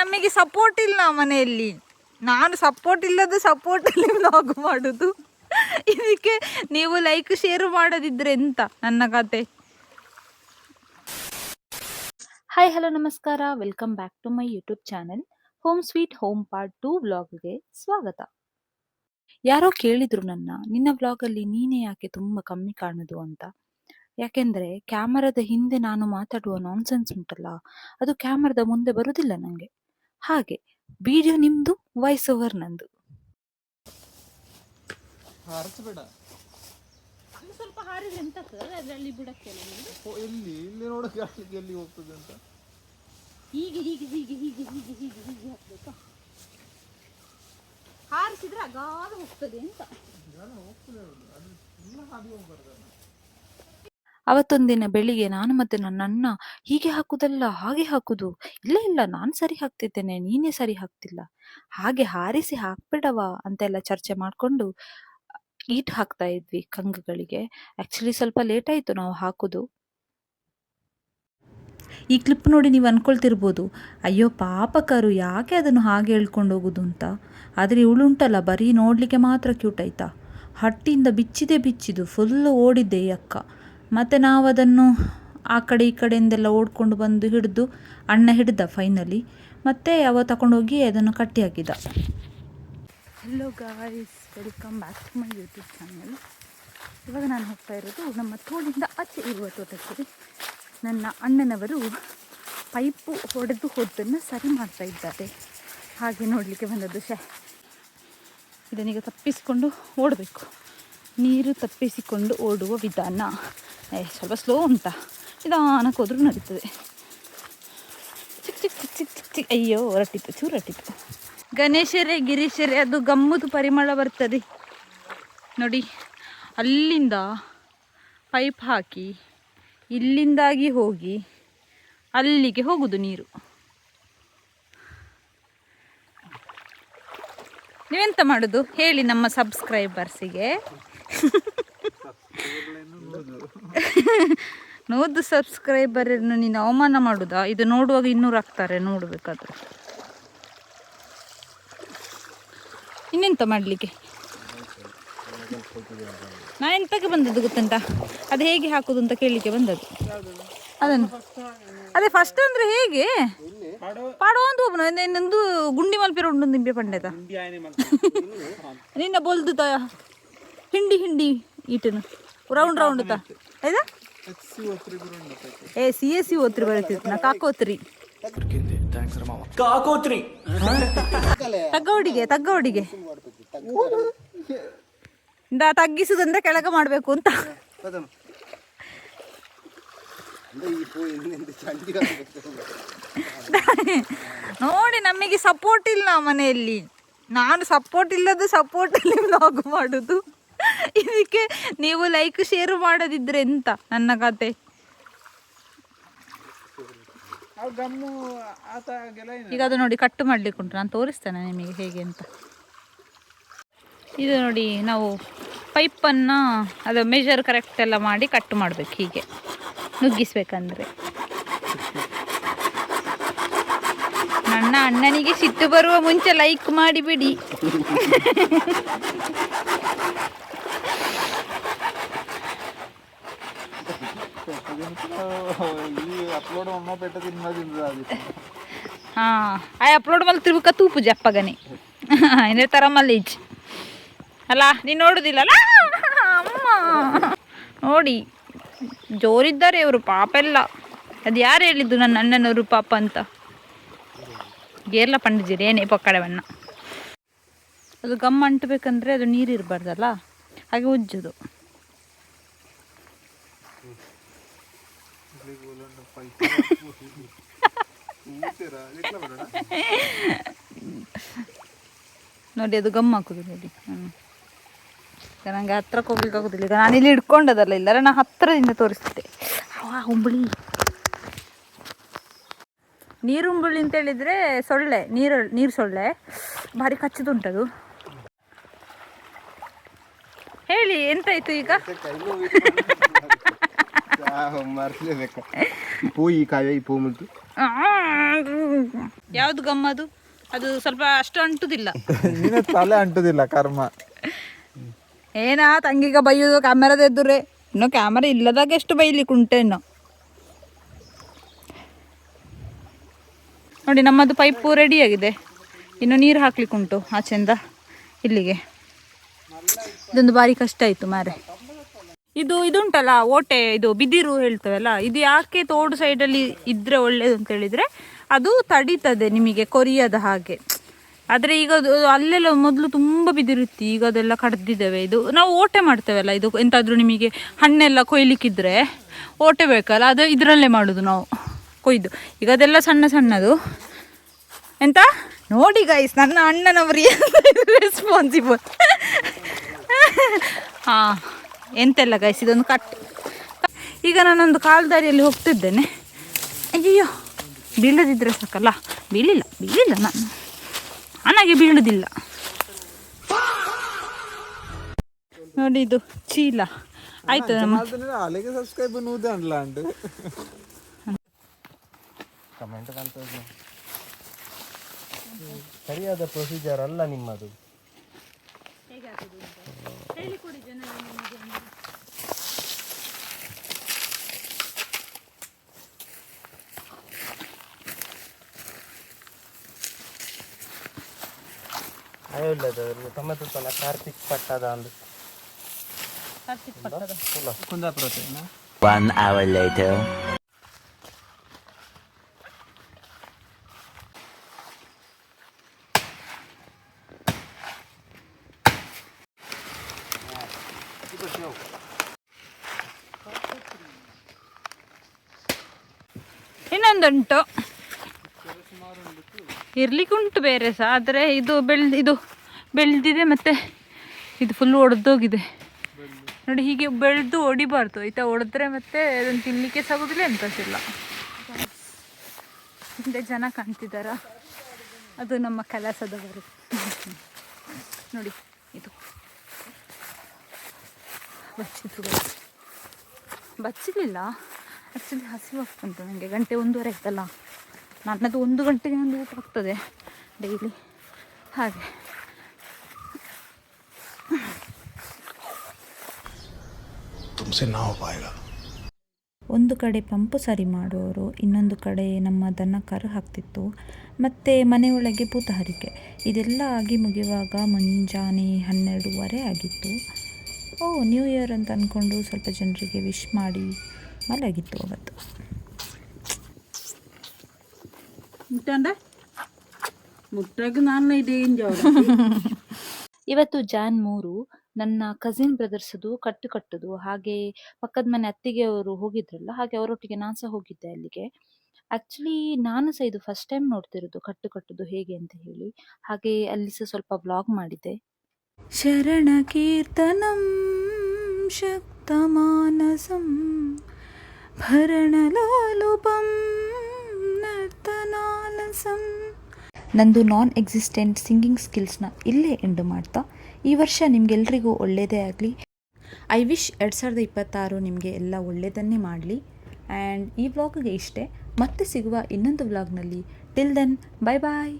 ನಮಗೆ ಸಪೋರ್ಟ್ ಇಲ್ಲ ಮನೆಯಲ್ಲಿ. ನಾನು ಸಪೋರ್ಟ್ ಇಲ್ಲದ ಸಪೋರ್ಟಲ್ಲಿ ವ್ಲಾಗ್ ಮಾಡೋದು. ಇದಕ್ಕೆ ನೀವು ಲೈಕ್ ಶೇರ್ ಮಾಡೋದಿದ್ರೆ ಎಂತ ನನ್ನ ಕತೆ. ಹಾಯ್ ಹಲೋ ನಮಸ್ಕಾರ, welcome back to my YouTube channel home sweet home part 2 ವ್ಲಾಗ್ಗೆ ಸ್ವಾಗತ. ಯಾರೋ ಕೇಳಿದ್ರು ನಿನ್ನ ವ್ಲಾಗಲ್ಲಿ ನೀನೇ ಯಾಕೆ ತುಂಬ ಕಮ್ಮಿ ಕಾಣೋದು ಅಂತ. ಯಾಕೆಂದ್ರೆ ಕ್ಯಾಮರಾದ ಹಿಂದೆ ನಾನು ಮಾತಾಡುವ ನಾನ್ಸೆನ್ಸ್ ಉಂಟಲ್ಲ, ಅದು ಕ್ಯಾಮರಾದ ಮುಂದೆ ಬರುವುದಿಲ್ಲ ನನಗೆ. ಹಾಗೆ ವಿಡಿಯೋ ನಿಮ್ದು, ವಾಯ್ಸ್ ಓವರ್ ನಂದು. ಸ್ವಲ್ಪ ಹಾರಿದ್ರೆ ಎಂತ ಅದರಲ್ಲಿ ಬಿಡಕ್ಕೆಲ್ಲ ಇಲ್ಲಿ ನೋಡಕ್ಕೆ ಎಲ್ಲಿ ಹೋಗ್ತದೆ ಅಂತ ಹೀಗೆ ಹೀಗೆ ಹೀಗೆ ಹೀಗೆ ಹೀಗೆ ಹೀಗೆ ಹೀಗೆ ಹಾಕ್ಬೇಕಾ? ಹಾರಿಸಿದ್ರೆ ಅಗಾಧ ಹೋಗ್ತದೆ ಅಂತ. ಅವತ್ತೊಂದಿನ ಬೆಳಿಗ್ಗೆ ನಾನು ಮತ್ತೆ ನನ್ನ ಅಣ್ಣ ಹೀಗೆ ಹಾಕುದಲ್ಲ ಹಾಗೆ ಹಾಕುದು, ಇಲ್ಲ ಇಲ್ಲ ನಾನು ಸರಿ ಹಾಕ್ತಿದ್ದೇನೆ ನೀನೇ ಸರಿ ಹಾಕ್ತಿಲ್ಲ, ಹಾಗೆ ಹಾರಿಸಿ ಹಾಕ್ಬಿಡವಾ ಅಂತೆಲ್ಲ ಚರ್ಚೆ ಮಾಡ್ಕೊಂಡು ಈಟ್ ಹಾಕ್ತಾ ಇದ್ವಿ ಕಂಗುಗಳಿಗೆ. ಆಕ್ಚುಲಿ ಸ್ವಲ್ಪ ಲೇಟ್ ಆಯ್ತು ನಾವು ಹಾಕುದು. ಈ ಕ್ಲಿಪ್ ನೋಡಿ ನೀವು ಅನ್ಕೊಳ್ತಿರ್ಬೋದು, ಅಯ್ಯೋ ಪಾಪಕರು ಯಾಕೆ ಅದನ್ನು ಹಾಗೆ ಹೇಳ್ಕೊಂಡು ಹೋಗುದು ಅಂತ. ಆದರೆ ಇವಳುಂಟಲ್ಲ ಬರೀ ನೋಡಲಿಕ್ಕೆ ಮಾತ್ರ ಕ್ಯೂಟ್ ಆಯ್ತಾ. ಹಟ್ಟಿಯಿಂದ ಬಿಚ್ಚಿದ್ದು ಫುಲ್ಲು ಓಡಿದ್ದೆ ಈ ಅಕ್ಕ. ಮತ್ತು ನಾವು ಅದನ್ನು ಆ ಕಡೆ ಈ ಕಡೆಯಿಂದೆಲ್ಲ ಓಡ್ಕೊಂಡು ಬಂದು ಹಿಡಿದು ಅಣ್ಣ ಹಿಡ್ದ ಫೈನಲಿ. ಮತ್ತು ಅವ ತಗೊಂಡೋಗಿ ಅದನ್ನು ಕಟ್ಟಿ ಹಾಕಿದ. Hello guys, welcome back to my YouTube channel. ಇವಾಗ ನಾನು ಹೋಗ್ತಾ ಇರೋದು ನಮ್ಮ ತೋಳಿಂದ ಆಚೆ ಇರುವ ತೋಟಕ್ಕೆ. ನನ್ನ ಅಣ್ಣನವರು ಪೈಪು ಹೊಡೆದು ಹೋದನ್ನು ಸರಿ ಮಾಡ್ತಾ ಇದ್ದಾರೆ, ಹಾಗೆ ನೋಡಲಿಕ್ಕೆ ಬಂದದ್ದು. ಇದನ್ನೀಗ ತಪ್ಪಿಸಿಕೊಂಡು ಓಡಬೇಕು. ನೀರು ತಪ್ಪಿಸಿಕೊಂಡು ಓಡುವ ವಿಧಾನ ಸ್ವಲ್ಪ ಸ್ಲೋ ಉಂಟಾ, ನಿಧಾನಕ್ಕೆ ಹೋದ್ರೂ ನಡೀತದೆ. ಚಿಕ್ಕ ಚಿಕ್ಕ ಚಿಕ್ಕ ಚಿಕ್ಕ ಚಿಕ್ಕ ಚಿಕ್ಕ ಅಯ್ಯೋ ಹೊರಟಿತ್ತು, ಚೂರು ಹೊರಟಿತ್ತು. ಗಣೇಶರೇ ಗಿರೀಶರೇ, ಅದು ಗಮ್ಮತ್ತು ಪರಿಮಳ ಬರ್ತದೆ ನೋಡಿ. ಅಲ್ಲಿಂದ ಪೈಪ್ ಹಾಕಿ ಇಲ್ಲಿಂದಾಗಿ ಹೋಗಿ ಅಲ್ಲಿಗೆ ಹೋಗುದು ನೀರು. ನೀವೆಂತ ಮಾಡೋದು ಹೇಳಿ ನಮ್ಮ ಸಬ್ಸ್ಕ್ರೈಬರ್ಸಿಗೆ. ನೋದು ಸಬ್ಸ್ಕ್ರೈಬರನ್ನು ನೀನು ಅವಮಾನ ಮಾಡುದಾ? ಇದು ನೋಡುವಾಗ 200 ಆಗ್ತಾರೆ ನೋಡಬೇಕಾದ್ರೆ. ಇನ್ನೆಂತ ಮಾಡಲಿಕ್ಕೆ, ನಾ ಎಂತಕ್ಕೆ ಬಂದದ್ದು ಗೊತ್ತುಂಟ, ಅದು ಹೇಗೆ ಹಾಕೋದು ಅಂತ ಕೇಳಲಿಕ್ಕೆ ಬಂದದ್ದು. ಅದನ್ನು ಅದೇ ಫಸ್ಟ್ ಅಂದರೆ ಹೇಗೆ ಪಾಡೋ ಅಂತ ಹೋಗ್ಬೋದು. ಇನ್ನೊಂದು ಗುಂಡಿ ಮಲ್ಪಿರೋ ಉಂಡು ನಿಂಬೆ ಪಂಡೆತ ನಿನ್ನ ಬೊಲ್ದು ಹಿಂಡಿ ಹಿಂಡಿ ಈಟನು ರೌಂಡ್ ರೌಂಡ್ ತ ಆಯ್ತಾ. CSC ಓತ್ರಿ ಬರುತ್ತಿತ್ತು ನಾ ಕಾಕೋತ್ರಿ ತಗ್ಗೋಡಿಗೆ ತಗ್ಗಿಸುದಂದ್ರೆ ಕೆಳಗೆ ಮಾಡಬೇಕು ಅಂತ. ನೋಡಿ ನಮಗೆ ಸಪೋರ್ಟ್ ಇಲ್ಲ ಮನೆಯಲ್ಲಿ. ನಾನು ಸಪೋರ್ಟ್ ಇಲ್ಲದ ಸಪೋರ್ಟಲ್ಲಿ ವ್ಲಾಗ್ ಮಾಡೋದು. ಇದಕ್ಕೆ ನೀವು ಲೈಕ್ ಶೇರ್ ಮಾಡೋದಿದ್ರೆ ಎಂತ ನನ್ನ ಕತೆ. ಈಗ ಅದು ನೋಡಿ ಕಟ್ಟು ಮಾಡ್ಲಿಕ್ಕೆ ಉಂಟು, ನಾನು ತೋರಿಸ್ತೇನೆ ನಿಮಗೆ ಹೇಗೆ ಅಂತ. ಇದು ನೋಡಿ, ನಾವು ಪೈಪನ್ನು ಅದು ಮೆಜರ್ ಕರೆಕ್ಟ್ ಎಲ್ಲ ಮಾಡಿ ಕಟ್ಟು ಮಾಡಬೇಕು. ಹೀಗೆ ನುಗ್ಗಿಸ್ಬೇಕಂದ್ರೆ ನನ್ನ ಅಣ್ಣನಿಗೆ ಸಿಟ್ಟು ಬರುವ ಮುಂಚೆ ಲೈಕ್ ಮಾಡಿಬಿಡಿ. ಅಪ್ಲೋಡ್ ಮಲ್ಲಿ ತಿರುಗ ತೂಪು ಜಪ್ಪಗನೆ ಇದೇ ಥರ ಮಲ್ಲೇಜ್ ಅಲ್ಲ. ನೀನು ನೋಡುದಿಲ್ಲಲ್ಲ ಅಮ್ಮ, ನೋಡಿ ಜೋರಿದ್ದಾರೆ ಇವರು ಪಾಪ ಎಲ್ಲ. ಅದು ಯಾರು ಹೇಳಿದ್ದು ನನ್ನ ಅಣ್ಣನವರು ಪಾಪ ಅಂತ? ಗೇರ್ಲ ಪಂಡಿಜಿರಿ ಏನೇ ಪಕ್ಕಡವನ್ನ. ಅದು ಗಮ್ ಅಂಟಬೇಕಂದ್ರೆ ಅದು ನೀರು ಇರಬಾರ್ದಲ್ಲ, ಹಾಗೆ ಉಜ್ಜೋದು. ನೋಡಿ ಅದು ಗಮ್ ಹಾಕುದು ನೋಡಿ. ನನಗೆ ಹತ್ರಕ್ಕೆ ಹೋಗ್ಲಿಕ್ಕೆ ಆಗೋದಿಲ್ಲ. ಈಗ ನಾನಿಲ್ಲಿ ಇಟ್ಕೊಂಡದಲ್ಲ, ಇಲ್ಲರ ನಾನು ಹತ್ತಿರದಿಂದ ತೋರಿಸ್ತಿದ್ದೆ. ಹುಂಬಳಿ ನೀರುಂಬುಳಿ ಅಂತೇಳಿದರೆ ಸೊಳ್ಳೆ, ನೀರು ಸೊಳ್ಳೆ ಭಾರಿ ಕಚ್ಚುದುಂಟದು. ಹೇಳಿ ಎಂತಾಯ್ತು ಈಗ? ಪೂ ಈ ಕಾಯ ಈ ಪೂ ಮುಲ್ತು ಯಾವ್ದು ಗಮ್ಮದು? ಅದು ಸ್ವಲ್ಪ ಅಷ್ಟು ಅಂಟುದಿಲ್ಲ. ತಲೆ ಅಂಟುದಿಲ್ಲ ಕರ್ಮ. ಏನಾ ತಂಗಿಗ ಬೈಯೋದು ಕ್ಯಾಮರಾದ ಎದುರೇ? ಇನ್ನು ಕ್ಯಾಮರಾ ಇಲ್ಲದಾಗ ಎಷ್ಟು ಬೈಲಿಕ್ಕೆ ಉಂಟೇನೋ. ನೋಡಿ ನಮ್ಮದು ಪೈಪು ರೆಡಿಯಾಗಿದೆ, ಇನ್ನು ನೀರು ಹಾಕ್ಲಿಕ್ಕೆ ಉಂಟು ಆಚೆಂದ ಇಲ್ಲಿಗೆ. ಇದೊಂದು ಬಾರಿ ಕಷ್ಟ ಆಯಿತು ಮಾರೆ. ಇದುಂಟಲ್ಲ ಓಟೆ, ಇದು ಬಿದಿರು ಹೇಳ್ತೇವಲ್ಲ, ಇದು ಯಾಕೆ ತೋಡು ಸೈಡಲ್ಲಿ ಇದ್ದರೆ ಒಳ್ಳೇದು ಅಂತ ಹೇಳಿದರೆ ಅದು ತಡೀತದೆ ನಿಮಗೆ ಕೊರಿಯದ ಹಾಗೆ. ಆದರೆ ಈಗ ಅಲ್ಲೆಲ್ಲ ಮೊದಲು ತುಂಬ ಬಿದಿರಿತ್ತು, ಈಗ ಅದೆಲ್ಲ ಕಡ್ದಿದ್ದೇವೆ. ಇದು ನಾವು ಓಟೆ ಮಾಡ್ತೇವಲ್ಲ, ಇದು ಎಂತಾದರೂ ನಿಮಗೆ ಹಣ್ಣೆಲ್ಲ ಕೊಯ್ಲಿಕ್ಕಿದ್ರೆ ಓಟೆ ಬೇಕಲ್ಲ, ಅದು ಇದರಲ್ಲೇ ಮಾಡೋದು ನಾವು ಕೊಯ್ದು. ಈಗ ಅದೆಲ್ಲ ಸಣ್ಣ ಸಣ್ಣದು ಎಂತ ನೋಡಿ ಗೈಸ್, ನನ್ನ ಅಣ್ಣನವರು ರೆಸ್ಪಾನ್ಸಿಬಲ್. ಹಾಂ ಎಂತೆಲ್ಲ ಗೈಸ್, ಇದೊಂದು ಕಟ್. ಈಗ ನಾನೊಂದು ಕಾಲ್ದಾರಿಯಲ್ಲಿ ಹೋಗ್ತಿದ್ದೇನೆ. ಅಯ್ಯೋ ಬೀಳದಿದ್ರೆ ಸಾಕಲ್ಲ. ಬೀಳಿಲ್ಲ ನಾನು, ನನಗೆ ಬೀಳುದಿಲ್ಲ. ನೋಡಿ ಇದು ಚೀಲ ಆಯ್ತು. ಸರಿಯಾದ ಪ್ರೊಸೀಜರ್ ಅಲ್ಲ ನಿಮ್ಮದು. ಅಯೋಲ್ಯದವರು ಟೊಮೆಟೊ ತನ ಕಾರ್ತಿಕ್ ಪಟ್ಟದ ಅಂದು ಕುಂದಾಪುರ. 1 hour later. ಇನ್ನೊಂದುಂಟು ಇರ್ಲಿಕ್ಕೆ ಉಂಟು ಬೇರೆ ಸಹ, ಆದರೆ ಇದು ಬೆಳೆದಿದೆ ಮತ್ತು ಇದು ಫುಲ್ ಒಡೆದೋಗಿದೆ ನೋಡಿ. ಹೀಗೆ ಬೆಳೆದು ಒಡಿಬಾರ್ದು ಆಯಿತಾ, ಒಡೆದ್ರೆ ಮತ್ತೆ ಅದನ್ನು ತಿನ್ನಲಿಕ್ಕೆ ಸಾಗೋದಿಲ್ಲ, ಎಂತದಿಲ್ಲ. ಹಿಂದೆ ಜನ ಕಾಣ್ತಿದ್ದಾರ, ಅದು ನಮ್ಮ ಕೆಲಸದವರು ನೋಡಿ. ಇದು ಬಚ್ಚಲಿಲ್ಲ ಆ್ಯಕ್ಚುಲಿ, ಹಸಿವಾಗ್ತುಂಟು ನನಗೆ. 1:30 ಆಯ್ತಲ್ಲ, ನನ್ನದು 1 ಗಂಟೆಗೆ ಒಂದು ಊಟ ಆಗ್ತದೆ ಡೈಲಿ ಹಾಗೆ. ಒಂದು ಕಡೆ ಪಂಪು ಸರಿ ಮಾಡುವವರು, ಇನ್ನೊಂದು ಕಡೆ ನಮ್ಮ ದನ ಕರು ಹಾಕ್ತಿತ್ತು, ಮತ್ತು ಮನೆಯೊಳಗೆ ಭೂತಹರಿಕೆ. ಇದೆಲ್ಲ ಆಗಿ ಮುಗಿಯುವಾಗ ಮುಂಜಾನೆ 12:30 ಆಗಿತ್ತು. ನ್ಯೂ ಇಯರ್ ಅಂತ ಅಂದ್ಕೊಂಡು ಸ್ವಲ್ಪ ಜನರಿಗೆ ವಿಶ್ ಮಾಡಿ ಮಲಗಿತ್ತು ಅವತ್ತು. ಇವತ್ತು ಜಾನ್ 3. ನನ್ನ ಕಸಿನ್ ಬ್ರದರ್ಸದು ಕಟ್ಟುದು, ಹಾಗೆ ಪಕ್ಕದ ಮನೆ ಅತ್ತಿಗೆಯವರು ಹೋಗಿದ್ರಲ್ಲ, ಹಾಗೆ ಅವರೊಟ್ಟಿಗೆ ನಾನು ಸಹ ಹೋಗಿದ್ದೆ ಅಲ್ಲಿಗೆ. ಆ್ಯಕ್ಚುಲಿ ನಾನು ಸಹ ಇದು ಫಸ್ಟ್ ಟೈಮ್ ನೋಡ್ತಿರೋದು ಕಟ್ಟುದು ಹೇಗೆ ಅಂತ ಹೇಳಿ, ಹಾಗೆ ಅಲ್ಲಿ ಸಹ ಸ್ವಲ್ಪ ವ್ಲಾಗ್ ಮಾಡಿದ್ದೆ. ಶರಣ ಕೀರ್ತನಂ ಶಕ್ತಮಾನಸಂ ಭರಣಲೋಲುಪಂ ನರ್ತನಾಲಸಂ. ನಂದು ನಾನ್ ಎಕ್ಸಿಸ್ಟೆಂಟ್ ಸಿಂಗಿಂಗ್ ಸ್ಕಿಲ್ಸ್ನ ಇಲ್ಲೇ ಎಂಡು ಮಾಡ್ತಾ, ಈ ವರ್ಷ ನಿಮಗೆಲ್ರಿಗೂ ಒಳ್ಳೆಯದೇ ಆಗಲಿ. ಐ ವಿಶ್ 2026 ನಿಮಗೆ ಎಲ್ಲ ಒಳ್ಳೆಯದನ್ನೇ ಮಾಡಲಿ. ಆ್ಯಂಡ್ ಈ ವ್ಲಾಗ್ಗೆ ಇಷ್ಟೇ, ಮತ್ತೆ ಸಿಗುವ ಇನ್ನೊಂದು ವ್ಲಾಗ್ನಲ್ಲಿ. ಟಿಲ್ ದೆನ್, ಬೈ ಬಾಯ್.